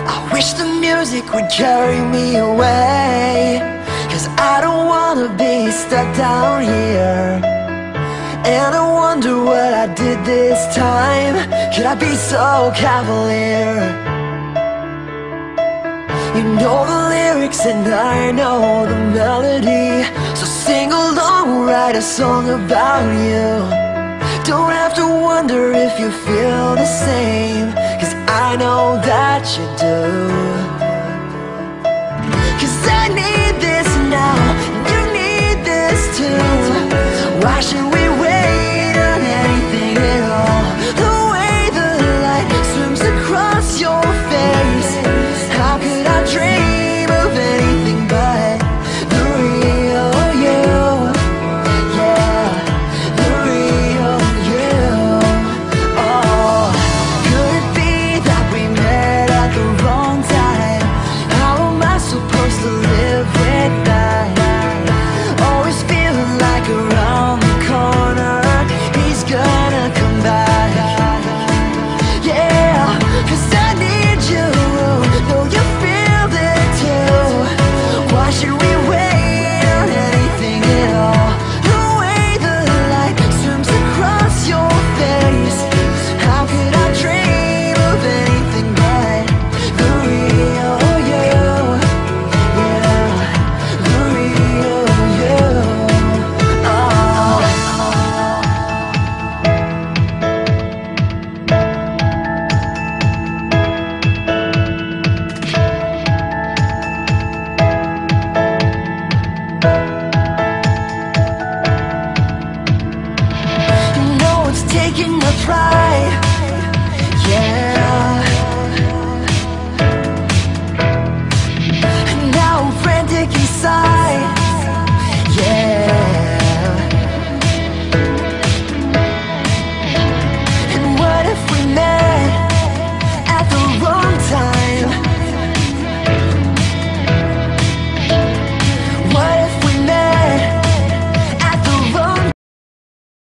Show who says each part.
Speaker 1: I wish the music would carry me away, 'cause I don't wanna be stuck down here. And I wonder what I did this time. Could I be so cavalier? You know the lyrics and I know the melody, so sing along, write a song about you. Don't have to wonder if you feel the same, 'cause I know that you do. 'Cause I need this now, and you need this too. Why should we wait on anything at all? The way the light swims across your face, how could I dream of anything but the real you? Yeah, the real you. Oh, could it be that we met at the wrong time? How am I supposed to live with that? Always feeling like around the corner he's gonna come back. Yeah, 'cause I need you, know you feel it too. Why should we wait on anything at all? The way the light swims across your face, how could I dream of anything but the real you? Yeah, the real you. Oh. I know it's taking a try, yeah.